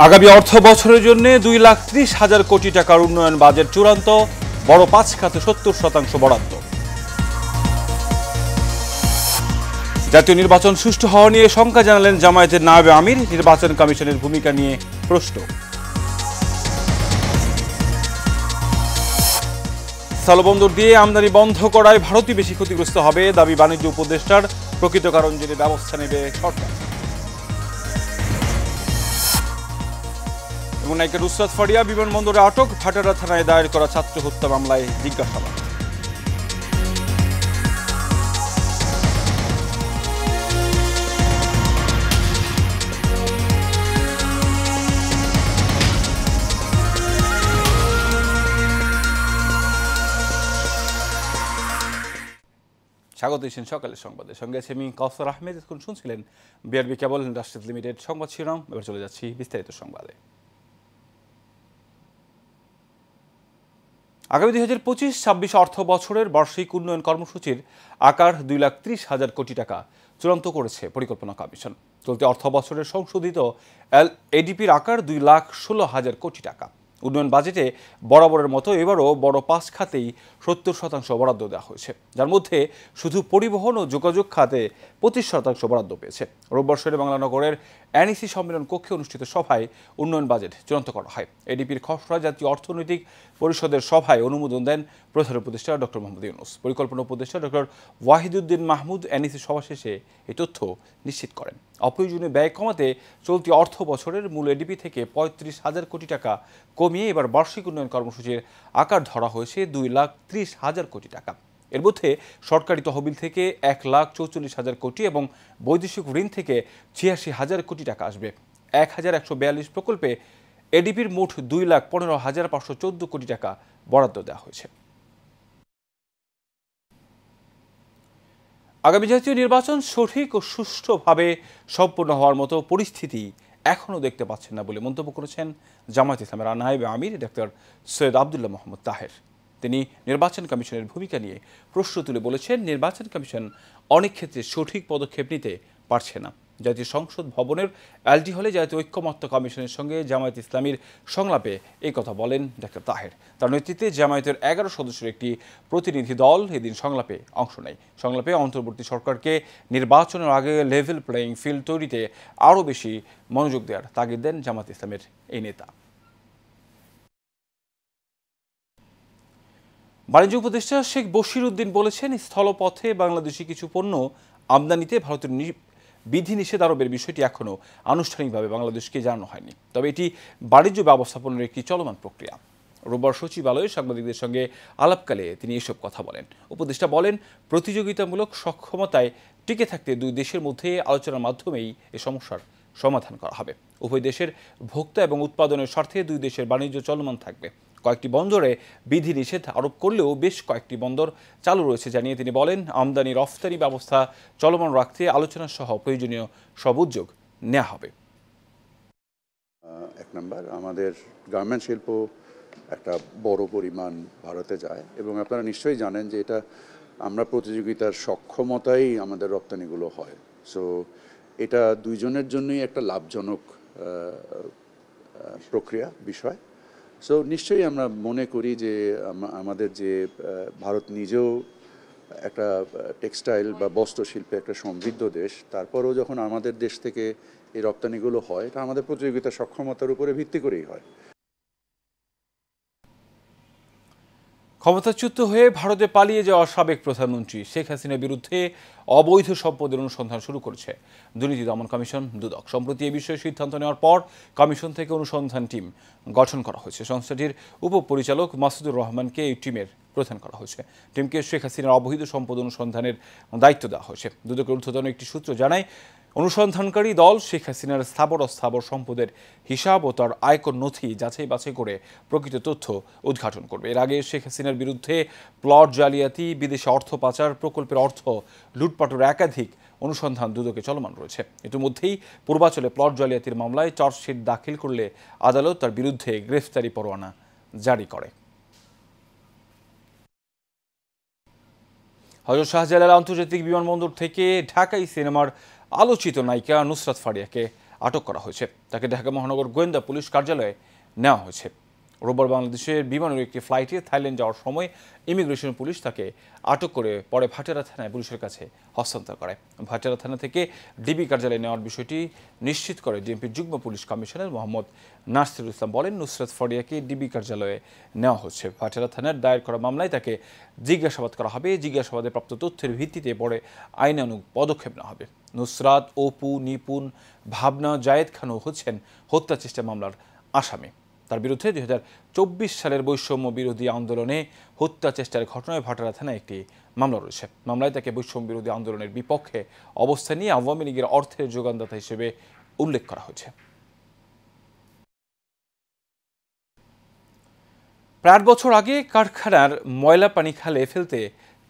আগামী অর্থ বছরের জন্য 2,30,000 কোটি টাকার উন্নয়ন বাজেট চূড়ান্ত, বড় 5 খাতে 70% বরাদ্দ। জাতীয় নির্বাচন সুষ্ঠু হওয়া নিয়ে শঙ্কা জানালেন জামায়াতের নায়েবে আমির, নির্বাচন কমিশনের ভূমিকা নিয়ে প্রশ্ন। স্থলবন্দর দিয়ে আমদানি বন্ধ করায় ভারতই বেশি ক্ষতিগ্রস্ত হবে, দাবি বাণিজ্য উপদেষ্টার। প্রকৃত কারণ জেনে ব্যবস্থা নেবে সরকার। নায়িকা নুসরাত ফারিয়া বিমানবন্দরে আটক, ভাটারা থানায় দায়ের করা ছাত্র হত্যা মামলায় জিজ্ঞাসাবাদ। স্বাগত দিচ্ছেন সকালের সংবাদের সঙ্গে আছে আমি কাউসার আহমেদ। এখন শুনছিলেন বিআরবি কেবল ইন্ডাস্ট্রিজ লিমিটেড সংবাদ শিরোনাম। এবার চলে যাচ্ছি বিস্তারিত সংবাদে। আগামী 2025-26 অর্থ বছরের বার্ষিক উন্নয়ন কর্মসূচির আকার 2,30,000 কোটি টাকা চূড়ান্ত করেছে পরিকল্পনা কমিশন। চলতি অর্থ বছরের সংশোধিত এডিপির আকার 2,16,000 কোটি টাকা। উন্নয়ন বাজেটে বরাবরের মতো এবারও বড় 5 খাতেই 70% বরাদ্দ দেওয়া হয়েছে, যার মধ্যে শুধু পরিবহন ও যোগাযোগ খাতে 25% বরাদ্দ পেয়েছে। রোববার শেরে বাংলা নগরের এনইসি সম্মেলন কক্ষে অনুষ্ঠিত সভায় উন্নয়ন বাজেট চূড়ান্ত করা হয়। এডিপির খসড়া জাতীয় অর্থনৈতিক পরিষদের সভায় অনুমোদন দেন প্রধান উপদেষ্টা ডক্টর মোহাম্মদ ইউনূস। পরিকল্পনা উপদেষ্টা ডক্টর ওয়াহিদুদ্দিন মাহমুদ এনইসি সভা শেষে এই তথ্য নিশ্চিত করেন। অপ্রয়োজনীয় ব্যয় কমাতে চলতি অর্থ বছরের মূল এডিপি থেকে 35,000 কোটি টাকা কমিয়ে এবার বার্ষিক উন্নয়ন কর্মসূচির আকার ধরা হয়েছে 2,30,000 কোটি টাকা। এর মধ্যে সরকারি তহবিল থেকে 1,44,000 কোটি এবং বৈদেশিক ঋণ থেকে 86,000 কোটি টাকা আসবে। 1,142 প্রকল্পে এডিপির মোট 2,15,514 কোটি টাকা বরাদ্দ দেওয়া হয়েছে। আগামী জাতীয় নির্বাচন সঠিক ও সুষ্ঠুভাবে সম্পন্ন হওয়ার মতো পরিস্থিতি এখনও দেখতে পাচ্ছেন না বলে মন্তব্য করেছেন জামায়াত ইসলামের নায়েবে আমির ডক্টর সৈয়দ আবদুল্লাহ মোহাম্মদ তাহের। তিনি নির্বাচন কমিশনের ভূমিকা নিয়ে প্রশ্ন তুলে বলেছেন, নির্বাচন কমিশন অনেক ক্ষেত্রে সঠিক পদক্ষেপ নিতে পারছে না। জাতীয় সংসদ ভবনের এলটি হলে জাতীয় ঐক্যমত্য কমিশনের সঙ্গে জামায়াত ইসলামীর সংলাপে এই কথা বলেন ডক্টর তাহের। তার নেতৃত্বে জামায়াতের 11 সদস্যের একটি প্রতিনিধি দল এদিন সংলাপে অংশ নেয়। সংলাপে অন্তর্বর্তী সরকারকে নির্বাচনের আগে লেভেল প্লেয়িং ফিল্ড তৈরিতে আরও বেশি মনোযোগ দেওয়ার তাগিদ দেন জামায়াত ইসলামের এই নেতা। বাণিজ্য উপদেষ্টা শেখ বশির উদ্দিন বলেছেন, স্থলপথে বাংলাদেশি কিছু পণ্য আমদানিতে ভারতের বিধিনিষেধ আরোপের বিষয়টি এখনও আনুষ্ঠানিকভাবে বাংলাদেশকে জানানো হয়নি, তবে এটি বাণিজ্য ব্যবস্থাপনার একটি চলমান প্রক্রিয়া। রোববার সচিবালয়ে সাংবাদিকদের সঙ্গে আলাপকালে তিনি এসব কথা বলেন। উপদেষ্টা বলেন, প্রতিযোগিতামূলক সক্ষমতায় টিকে থাকতে দুই দেশের মধ্যে আলোচনার মাধ্যমেই এ সমস্যার সমাধান করা হবে। উভয় দেশের ভোক্তা এবং উৎপাদনের স্বার্থে দুই দেশের বাণিজ্য চলমান থাকবে। কয়েকটি বন্দরে বিধিনিষেধ আরোপ করলেও বেশ কয়েকটি বন্দর চালু রয়েছে জানিয়ে তিনি বলেন, আমদানি রফতানি ব্যবস্থা চলমান রাখতে আলোচনা সহ প্রয়োজনীয় সব উদ্যোগ নেওয়া হবে। এক নম্বর, আমাদের গার্মেন্ট শিল্প একটা বড় পরিমাণ ভারতে যায় এবং আপনারা নিশ্চয়ই জানেন যে এটা আমরা প্রতিযোগিতার সক্ষমতাই আমাদের রপ্তানিগুলো হয়। সো এটা দুইজনের জন্যই একটা লাভজনক প্রক্রিয়া বিষয়। সো নিশ্চয়ই আমরা মনে করি যে আমাদের যে ভারত নিজেও একটা টেক্সটাইল বা বস্ত্র শিল্পে একটা সমৃদ্ধ দেশ, তারপরেও যখন আমাদের দেশ থেকে এই রপ্তানিগুলো হয়, এটা আমাদের প্রতিযোগিতা সক্ষমতার উপরে ভিত্তি করেই হয়। ক্ষমতাচ্যুত হয়ে ভারতে পালিয়ে যাওয়া সাবেক প্রধানমন্ত্রী শেখ হাসিনার বিরুদ্ধে অবৈধ সম্পদের অনুসন্ধান শুরু করেছে দুর্নীতি দমন কমিশন দুদক। সম্প্রতি এ বিষয়ে সিদ্ধান্ত নেওয়ার পর কমিশন থেকে অনুসন্ধান টিম গঠন করা হয়েছে। সংস্থাটির উপপরিচালক মাসুদুর রহমানকে এই টিমের প্রধান করা হয়েছে। টিমকে শেখ হাসিনার অবৈধ সম্পদ অনুসন্ধানের দায়িত্ব দেওয়া হয়েছে। দুদকের ঊর্ধ্বতন একটি সূত্র জানায়, অনুসন্ধানকারী দল শেখ হাসিনার স্থাবর অস্থাবর সম্পদের হিসাব ও তার আয়কর নথি যাচাই বাছাই করে প্রকৃত তথ্য উদ্ঘাটন করবে। এর আগে শেখ হাসিনার বিরুদ্ধে প্লট জালিয়াতি, বিদেশে অর্থ পাচার, প্রকল্পের অর্থ লুটপাটের একাধিক অনুসন্ধান দুদকে চলমান রয়েছে। ইতিমধ্যেই পূর্বাঞ্চলে প্লট জালিয়াতির মামলায় চার্জশিট দাখিল করলে আদালত তার বিরুদ্ধে গ্রেফতারি পরোয়ানা জারি করে। হযরত শাহজালাল আন্তর্জাতিক বিমানবন্দর থেকে ঢাকাই সিনেমার আলোচিত নায়িকা নুসরাত ফারিয়াকে আটক করা হয়েছে। তাকে ঢাকা মহানগর গোয়েন্দা পুলিশ কার্যালয়ে নেওয়া হয়েছে। রোববার বাংলাদেশের বিমানের একটি ফ্লাইটে থাইল্যান্ড যাওয়ার সময় ইমিগ্রেশন পুলিশ তাকে আটক করে পরে ভাটিয়ারা থানায় পুলিশের কাছে হস্তান্তর করে। ভাটিয়ারা থানা থেকে ডিবি কার্যালয়ে নেওয়ার বিষয়টি নিশ্চিত করে ডিএমপির যুগ্ম পুলিশ কমিশনার মোহাম্মদ নাসিরুল ইসলাম বলেন, নুসরাত ফরিয়াকে ডিবি কার্যালয়ে নেওয়া হচ্ছে। ভাটিয়ারা থানার দায়ের করা মামলায় তাকে জিজ্ঞাসাবাদ করা হবে। জিজ্ঞাসাবাদে প্রাপ্ত তথ্যের ভিত্তিতে পরে আইনানুগ পদক্ষেপ নেওয়া হবে। নুসরাত, অপু, নিপুণ, ভাবনা, জায়েদ খানও হচ্ছেন হত্যা চেষ্টা মামলার আসামি। তার বিরুদ্ধে 2024 সালের বৈষম্য বিরোধী আন্দোলনে হত্যা চেষ্টার ঘটনায় ভাটারা থানায় একটি মামলা রয়েছে। মামলায় তাকে বৈষম্য বিরোধী আন্দোলনের বিপক্ষে অবস্থান নিয়ে আওয়ামী লীগের অর্থের যোগানদাতা হিসেবে উল্লেখ করা হয়েছে। প্রায় 8 বছর আগে কারখানার ময়লা পানি খালে ফেলতে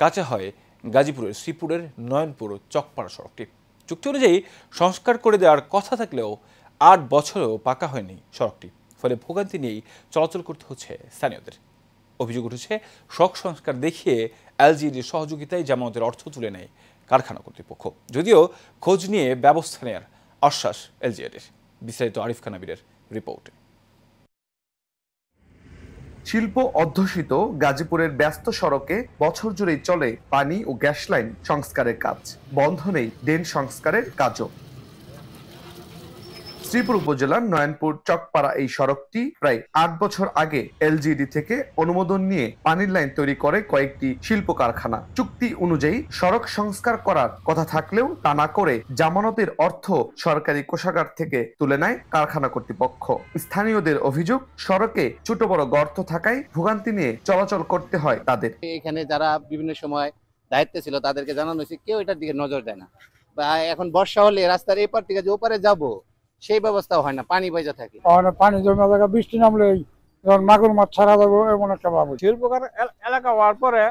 কাঁচা হয় গাজীপুরের শ্রীপুরের নয়নপুর চকপাড়া সড়কটি। চুক্তি অনুযায়ী সংস্কার করে দেওয়ার কথা থাকলেও 8 বছরেও পাকা হয়নি সড়কটি। ফলে ভোগান্তি নিয়েই চলাচল করতে হচ্ছে স্থানীয়দের। অভিযোগ উঠেছে, সড়ক সংস্কার দেখিয়ে এলজিইডির সহযোগিতায় জামানতের অর্থ তুলে নেয় কারখানা কর্তৃপক্ষ। যদিও খোঁজ নিয়ে ব্যবস্থা নেওয়ার আশ্বাস এলজিইডির। বিস্তারিত আরিফ খান আবিরের রিপোর্টে। শিল্প অধ্যুষিত গাজীপুরের ব্যস্ত সড়কে বছর জুড়েই চলে পানি ও গ্যাস লাইন সংস্কারের কাজ। বন্ধ নেই ড্রেন সংস্কারের কাজও। শ্রীপুর উপজেলার নয়নপুর চকপাড়া এই সড়কটি প্রায় 8 বছর আগে এলজিইডি থেকে অনুমোদন নিয়ে পানির লাইন তৈরি করে কয়েকটি শিল্প কারখানা। চুক্তি অনুযায়ী সড়ক সংস্কার করার কথা থাকলেও তা না করে জামানতের অর্থ সরকারি কোষাগার থেকে তুলে নেয় কারখানা কর্তৃপক্ষ। স্থানীয়দের অভিযোগ, সড়কে ছোট বড় গর্ত থাকায় ভোগান্তি নিয়ে চলাচল করতে হয় তাদের। এখানে যারা বিভিন্ন সময় দায়িত্বে ছিল তাদেরকে জানানো হয়েছে, কেউ এটার দিকে নজর দেয় না। বা এখন বর্ষা হলে রাস্তার এপার থেকে যে ওপারে যাবো সেই ব্যবস্থাও হয় না, পানি বাইজা থাকে। পানি জমা জায়গা, বৃষ্টি নামলে যখন মাগুর মাছ ছাড়া যাবো এমন একটা ভাবো। শিল্পকার এলাকা হওয়ার পরে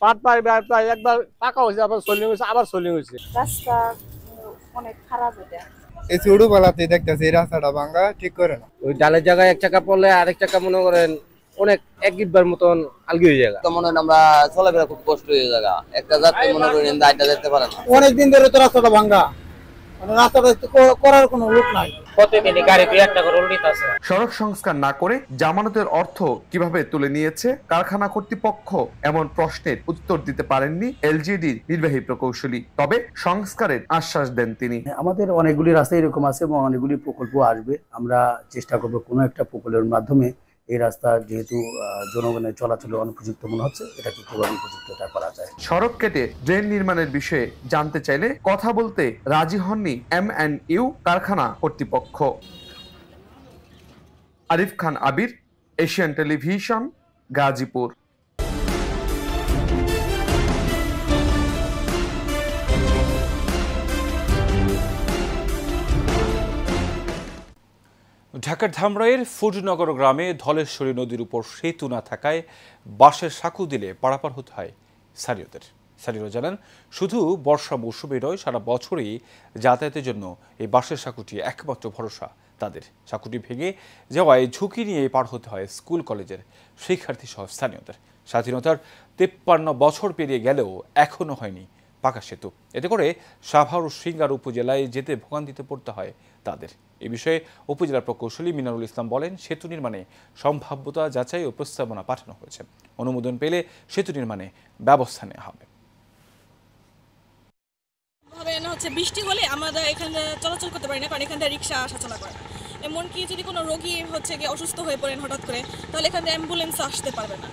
পাট প্রায় একবার পাকা হয়েছে, আবার চলে গেছে, আবার চলে গেছে। রাস্তা অনেক খারাপ এটা। এই ছোট বেলাতে দেখতেছি এই রাস্তাটা ভাঙা ঠিক করে না। ওই ডালের জায়গায় 1 চাকা পড়লে আরেক চাকা মনে করেন অনেক এক গিটবার মতন আলগি হয়ে যায়। তো মনে হয় আমরা চলাফেরা খুব কষ্ট হয়ে যায়। একটা যাত্রী মনে করেন দায়টা যেতে পারে না। অনেকদিন ধরে তো রাস্তাটা ভাঙা, রাস্তাটা করার কোনো লোক নাই। সড়ক সংস্কার না করে জামানতের অর্থ কিভাবে তুলে নিয়েছে কারখানা কর্তৃপক্ষ, এমন প্রশ্নের উত্তর দিতে পারেননি এলজিইডির নির্বাহী প্রকৌশলী। তবে সংস্কারের আশ্বাস দেন তিনি। আমাদের অনেকগুলি রাস্তা এরকম আছে এবং অনেকগুলি প্রকল্প আসবে। আমরা চেষ্টা করব কোনো একটা প্রকল্পের মাধ্যমে এই রাস্তা, যেহেতু জনগণের চলাচলে অনুপযুক্ত মনে হচ্ছে, এটাকে কিভাবে উপযুক্ততা করা যায়। সড়ক কেটে ড্রেন নির্মাণের বিষয়ে জানতে চাইলে কথা বলতে রাজি হননি M&U কারখানা কর্তৃপক্ষ। আরিফ খান আবির, এশিয়ান টেলিভিশন, গাজীপুর। ঢাকার ধামরাইয়ের ফুডনগর গ্রামে ধলেশ্বরী নদীর উপর সেতু না থাকায় বাঁশের সাঁকো দিলে পারাপার হতে হয় স্থানীয়দের। স্থানীয়রা জানান, শুধু বর্ষা মৌসুমে নয়, সারা বছরই যাতায়াতের জন্য এই বাঁশের সাঁকোটি একমাত্র ভরসা তাদের। সাঁকোটি ভেঙে যাওয়ায় ঝুঁকি নিয়ে পার হতে হয় স্কুল কলেজের শিক্ষার্থী সহ স্থানীয়দের। স্বাধীনতার 53 বছর পেরিয়ে গেলেও এখনও হয়নি পাকা সেতু। এতে করে সাভার ও সিংগার উপজেলায় যেতে ভোগান্তিতে পড়তে হয় তাদের। এ বিষয়ে উপজেলা প্রকৌশলী মিনারুল ইসলাম বলেন, সেতু নির্মাণে সম্ভাব্যতা যাচাই ও প্রস্তাবনা পাঠানো হয়েছে। অনুমোদন পেলে সেতু নির্মাণে ব্যবস্থা নেওয়া হবে। বৃষ্টি হলে আমরা এখানে চলাচল করতে পারি না, কারণ এখান থেকে রিক্সা আসা চলা করে। এমনকি যদি কোনো রোগী অসুস্থ হয়ে পড়েন হঠাৎ করে, তাহলে এখান থেকে অ্যাম্বুলেন্স আসতে পারবে না।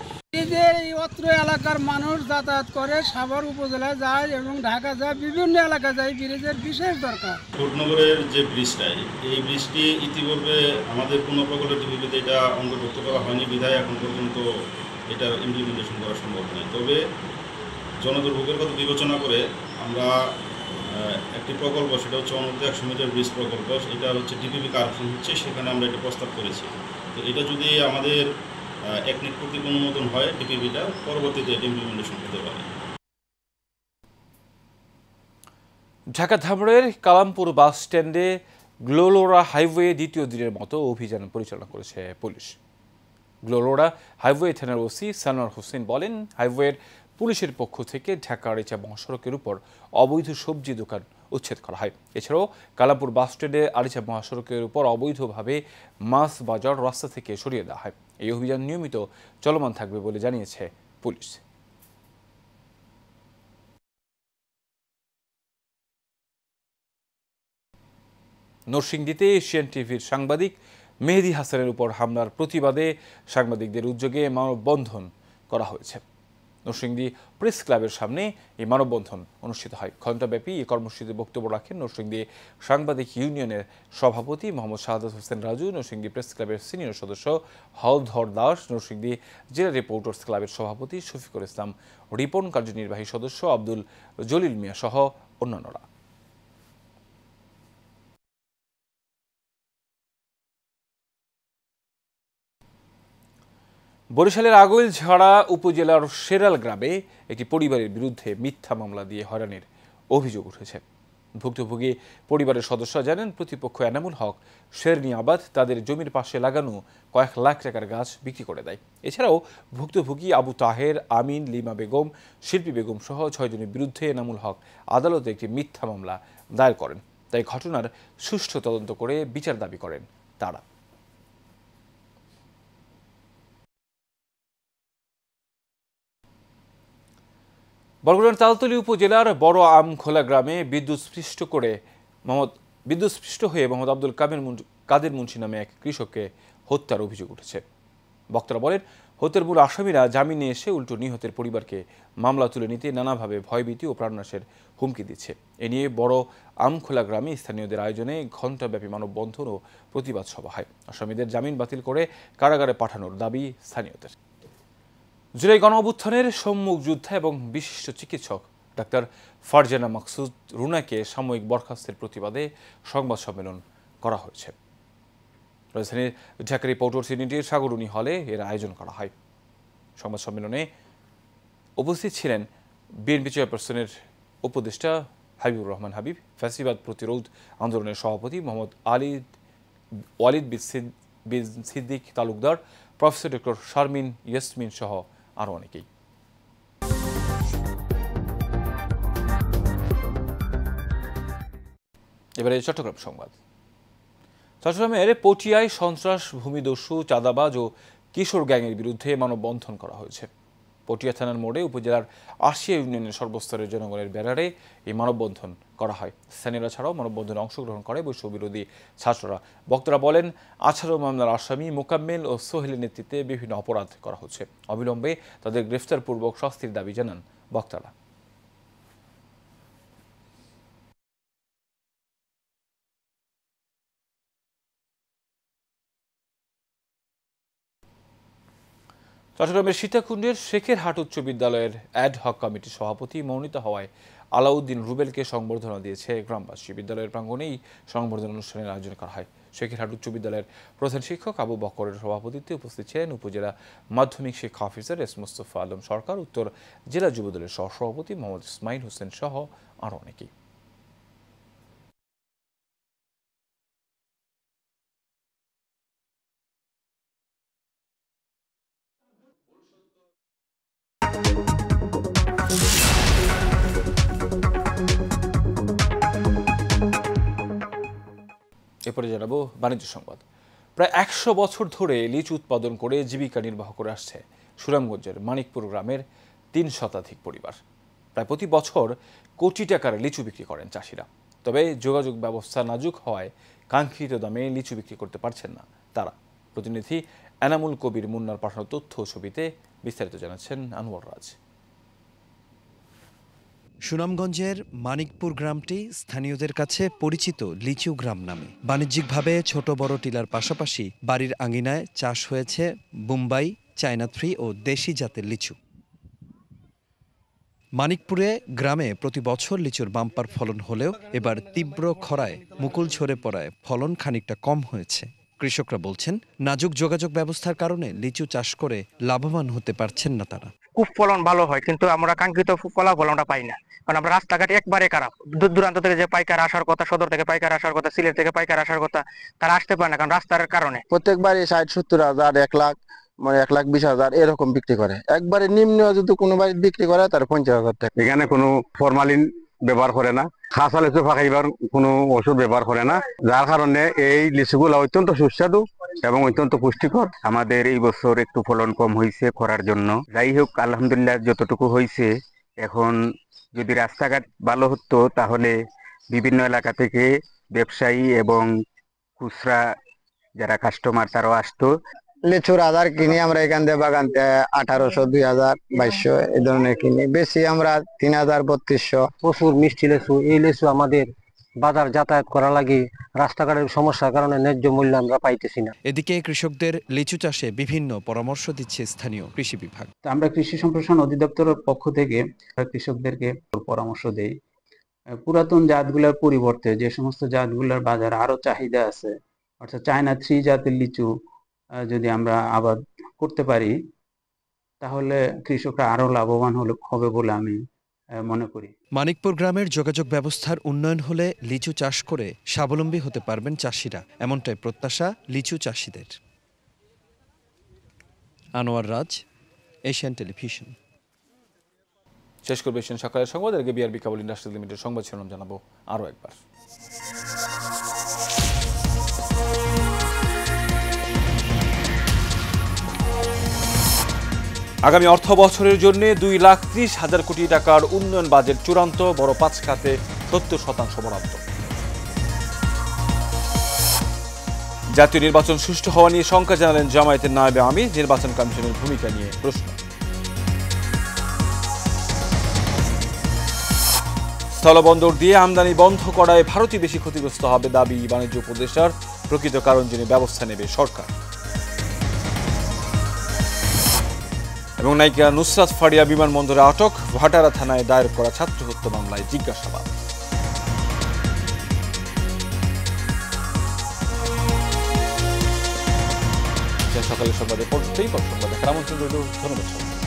এই অত্র এলাকার মানুষ যাতায়াত করে, সাভার উপজেলায় যায় এবং ঢাকা যায়, বিভিন্ন এলাকা যায়। ব্রিজের বিশেষ দরকার। ফুডনগরের যে ব্রিজটা, এই ব্রিজটি ইতিপূর্বে আমাদের কোনো প্রকল্পের টিভিতে এটা অন্তর্ভুক্ত করা হয়নি বিধায় এখন পর্যন্ত এটার ইমপ্লিমেন্টেশন করা সম্ভব নয়। তবে জনদুর্ভোগের কথা বিবেচনা করে আমরা একটি প্রকল্প, সেটা হচ্ছে অনূর্ধ্ব 100 মিটার ব্রিজ প্রকল্প, এটা হচ্ছে ডিপিপি কারেকশন হচ্ছে, সেখানে আমরা এটা প্রস্তাব করেছি। তো এটা যদি আমাদের একনেক কর্তৃক অনুমোদন হয়, ডিপিপিটা পরবর্তীতে এটা ইমপ্লিমেন্টেশন হতে পারে। ঢাকা ধামরাইয়ের কালামপুর বাস স্ট্যান্ডে গ্লোলোরা হাইওয়ে দ্বিতীয় দিনের মতো অভিযান পরিচালনা করেছে পুলিশ। গ্লোলোরা হাইওয়ে থানার ওসি সানোয়ার হোসেন বলেন, হাইওয়ের পুলিশের পক্ষ থেকে ঢাকা আরিচা মহাসড়কের উপর অবৈধ সবজি দোকান উচ্ছেদ করা হয়। এছাড়াও কালাপুর বাসস্ট্যান্ডে আরিচা মহাসড়কের উপর অবৈধভাবে মাছ বাজার রাস্তা থেকে সরিয়ে দেওয়া হয়। এই অভিযান নিয়মিত চলমান থাকবে বলে জানিয়েছে পুলিশ। নরসিংদীতে এশিয়ান টিভির সাংবাদিক মেহেদী হাসানের উপর হামলার প্রতিবাদে সাংবাদিকদের উদ্যোগে মানববন্ধন করা হয়েছে। নরসিংদী প্রেস ক্লাবের সামনে এই মানববন্ধন অনুষ্ঠিত হয়। ঘণ্টাব্যাপী এই কর্মসূচিতে বক্তব্য রাখেন নরসিংদী সাংবাদিক ইউনিয়নের সভাপতি মোহাম্মদ শাহাদাত হোসেন রাজু, নরসিংদী প্রেস ক্লাবের সিনিয়র সদস্য হলধর দাস, নরসিংদী জেলা রিপোর্টার্স ক্লাবের সভাপতি শফিকুল ইসলাম রিপন, কার্যনির্বাহী সদস্য আব্দুল জলিল মিয়া সহ অন্যান্যরা। বরিশালের আগৈলঝাড়া উপজেলার শেরাল গ্রামে একটি পরিবারের বিরুদ্ধে মিথ্যা মামলা দিয়ে হয়রানির অভিযোগ উঠেছে। ভুক্তভোগী পরিবারের সদস্যরা জানেন, প্রতিপক্ষ এনামুল হক শেরনি আবাদ তাদের জমির পাশে লাগানো কয়েক লাখ টাকার গাছ বিক্রি করে দেয়। এছাড়াও ভুক্তভোগী আবু তাহের, আমিন, লিমা বেগম, শিল্পী বেগম সহ 6 জনের বিরুদ্ধে এনামুল হক আদালতে একটি মিথ্যা মামলা দায়ের করেন। তাই ঘটনার সুষ্ঠু তদন্ত করে বিচার দাবি করেন তারা। বরগুনার তালতলী উপজেলার বড় আমখোলা গ্রামে বিদ্যুৎস্পৃষ্ট হয়ে মোহাম্মদ আব্দুল কাদের মুন্সি নামে এক কৃষককে হত্যার অভিযোগ উঠেছে। বক্তারা বলেন, হত্যার মূল আসামিরা জামিনে এসে উল্টো নিহতের পরিবারকে মামলা তুলে নিতে নানাভাবে ভয়ভীতি ও প্রাণনাশের হুমকি দিচ্ছে। এ নিয়ে বড় আমখোলা গ্রামে স্থানীয়দের আয়োজনে ঘণ্টাব্যাপী মানববন্ধন ও প্রতিবাদ সভা হয়। আসামিদের জামিন বাতিল করে কারাগারে পাঠানোর দাবি স্থানীয়দের। জুলাই গণঅভ্যুত্থানের সম্মুখ যোদ্ধা এবং বিশিষ্ট চিকিৎসক ডাক্তার ফারজানা মাকসুদ রুনাকে সাময়িক বরখাস্তের প্রতিবাদে সংবাদ সম্মেলন করা হয়েছে। রাজধানীর ঢাকা রিপোর্টার্স ইউনিটির সাগরুনি হলে এর আয়োজন করা হয়। সংবাদ সম্মেলনে উপস্থিত ছিলেন বিএনপি চেয়ারপারসনের উপদেষ্টা হাবিবুর রহমান হাবিব, ফ্যাসিবাদ প্রতিরোধ আন্দোলনের সভাপতি মোহাম্মদ ওয়ালিদ বিন সিদ্দিক তালুকদার, প্রফেসর ডক্টর শারমিন ইয়াসমিন সহ আরও অনেকেই। এবারে চট্টগ্রাম সংবাদ। চট্টগ্রামের পটিয়ায় সন্ত্রাস, ভূমিদস্যু, চাঁদাবাজ ও কিশোর গ্যাংয়ের বিরুদ্ধে মানববন্ধন করা হয়েছে। পটিয়া থানার মোড়ে উপজেলার আশিয়া ইউনিয়নের সর্বস্তরের জনগণের ব্যানারে এই মানববন্ধন করা হয়। স্থানীয়রা ছাড়াও মানববন্ধনে অংশগ্রহণ করে বৈষম্যবিরোধী ছাত্ররা। বক্তারা বলেন, 18 মামলার আসামি মোকাম্মেল ও সোহেলের নেতৃত্বে বিভিন্ন অপরাধ করা হচ্ছে। অবিলম্বে তাদের গ্রেফতারপূর্বক শাস্তির দাবি জানান বক্তারা। চট্টগ্রামের সীতাকুণ্ডের শেখেরহাট উচ্চ বিদ্যালয়ের অ্যাডহক কমিটির সভাপতি মনোনীত হওয়ায় আলাউদ্দিন রুবেলকে সংবর্ধনা দিয়েছে গ্রামবাসী। বিদ্যালয়ের প্রাঙ্গণেই সংবর্ধনা অনুষ্ঠানের আয়োজন করা হয়। শেখেরহাট উচ্চ বিদ্যালয়ের প্রধান শিক্ষক আবু বকরের সভাপতিত্বে উপস্থিত ছিলেন উপজেলা মাধ্যমিক শিক্ষা অফিসার এস মোস্তফা আলম সরকার, উত্তর জেলা যুবদলের সহসভাপতি মোহাম্মদ ইসমাইল হোসেন সহ আরও অনেকেই। এরপরে জানাবো বাণিজ্য সংবাদ। প্রায় 100 বছর ধরে লিচু উৎপাদন করে জীবিকা নির্বাহ করে আসছে সুনামগঞ্জের মানিকপুর গ্রামের 3 শতাধিক পরিবার। প্রায় প্রতি বছর কোটি টাকার লিচু বিক্রি করেন চাষিরা। তবে যোগাযোগ ব্যবস্থা নাজুক হওয়ায় কাঙ্ক্ষিত দামে লিচু বিক্রি করতে পারছেন না তারা। প্রতিনিধি এনামুল কবির মুন্নার পাঠানো তথ্য ও ছবিতে বিস্তারিত জানাচ্ছেন আনোয়ার রাজ। সুনামগঞ্জের মানিকপুর গ্রামটি স্থানীয়দের কাছে পরিচিত লিচু গ্রাম নামে। বাণিজ্যিকভাবে ছোট বড় টিলার পাশাপাশি বাড়ির আঙিনায় চাষ হয়েছে বোম্বাই, চায়না থ্রি ও দেশি জাতের লিচু। মানিকপুরে গ্রামে প্রতি বছর লিচুর বাম্পার ফলন হলেও এবার তীব্র খরায় মুকুল ঝরে পড়ায় ফলন খানিকটা কম হয়েছে। কৃষকরা বলছেন, নাজুক যোগাযোগ ব্যবস্থার কারণে লিচু চাষ করে লাভবান হতে পারছেন না তারা। খুব ফলন ভালো হয়, কিন্তু আমরা কাঙ্ক্ষিত ফলাফল আমরা পাই না, কারণ আমরা রাস্তাঘাট একবারে খারাপ। দূর দূরান্ত থেকে যে পাইকার আসার কথা, সদর থেকে পাইকার আসার কথা, সিলেট থেকে পাইকার আসার কথা, তারা আসতে পারে না কারণ রাস্তার কারণে। প্রত্যেকবারই 60-70 হাজার, 1 লাখ মানে 1,20,000 এরকম বিক্রি করে। একবারে নিম্ন যদি কোনো বাড়ি বিক্রি করে তার 50,000 টাকা। এখানে কোনো ফরমালিন ব্যবহার করে না, খাসা লিচু ফাঁকাইবার কোনো ওষুধ ব্যবহার করে না, যার কারণে এই লিচুগুলো অত্যন্ত সুস্বাদু এবং অত্যন্ত পুষ্টিকর। আমাদের এই বছর একটু ফলন কম হয়েছে খরার জন্য, যাই হোক আলহামদুলিল্লাহ যতটুকু হয়েছে। এখন যদি রাস্তাঘাট ভালো হতো তাহলে বিভিন্ন এলাকা থেকে ব্যবসায়ী এবং খুচরা যারা কাস্টমার তারাও আসতো। লিচুর আধার কিনি আমরা এখান থেকে বাগান 1800, 2000, 2200 এই ধরনের কিনি। বেশি আমরা 3000, 3200। প্রচুর মিষ্টি লেচু, এই লেচু আমাদের বাজার যাতায়াত করা লাগে রাস্তাঘাটের সমস্যার কারণে ন্যায্য মূল্য আমরা পাইতেছি না। এদিকে কৃষকদের লিচু চাষে বিভিন্ন পরামর্শ দিচ্ছে স্থানীয় কৃষি বিভাগ। আমরা কৃষি সম্প্রসারণ অধিদপ্তরের পক্ষ থেকে কৃষকদেরকে পরামর্শ দেই পুরাতন জাতগুলোর পরিবর্তে যে সমস্ত জাতগুলোর বাজারে আরো চাহিদা আছে, অর্থাৎ চায়না 3 জাতের লিচু যদি আমরা আবাদ করতে পারি তাহলে কৃষকরা আরো লাভবান হবে বলে আমি মনে করি। মানিকপুর গ্রামের যোগাযোগ ব্যবস্থার উন্নয়ন হলে লিচু চাষ করে স্বাবলম্বী হতে পারবেন চাষিরা, এমনটাই প্রত্যাশা লিচু চাষিদের। আনোয়ার রাজ, এশিয়ান টেলিভিশন। শেষ করবে এশিয়ান সকালের সংবাদ। এর আগে বিআরবি কেবল ইন্ডাস্ট্রি লিমিটেড সংবাদ শিরোনাম জানাবো আরও একবার। আগামী অর্থ বছরের জন্য 2,30,000 কোটি টাকার উন্নয়ন বাজেট চূড়ান্ত, বড় 5 খাতে 70% বরাদ্দ। জাতীয় নির্বাচন সুষ্ঠু হওয়া নিয়ে শঙ্কা জানালেন জামায়াতের নায়েবে আমির, নির্বাচন কমিশনের ভূমিকা নিয়ে প্রশ্ন। স্থলবন্দর দিয়ে আমদানি বন্ধ করায় ভারতই বেশি ক্ষতিগ্রস্ত হবে দাবি বাণিজ্য উপদেষ্টার, প্রকৃত কারণ জেনে ব্যবস্থা নেবে সরকার। এবং নায়িকা নুসরাত ফারিয়া বিমানবন্দরে আটক, ভাটারা থানায় দায়ের করা ছাত্র হত্যা মামলায় জিজ্ঞাসাবাদ। সকালের সংবাদে পর্যন্তই, সংবাদ দেখার আমন্ত্রণ রইল। ধন্যবাদ।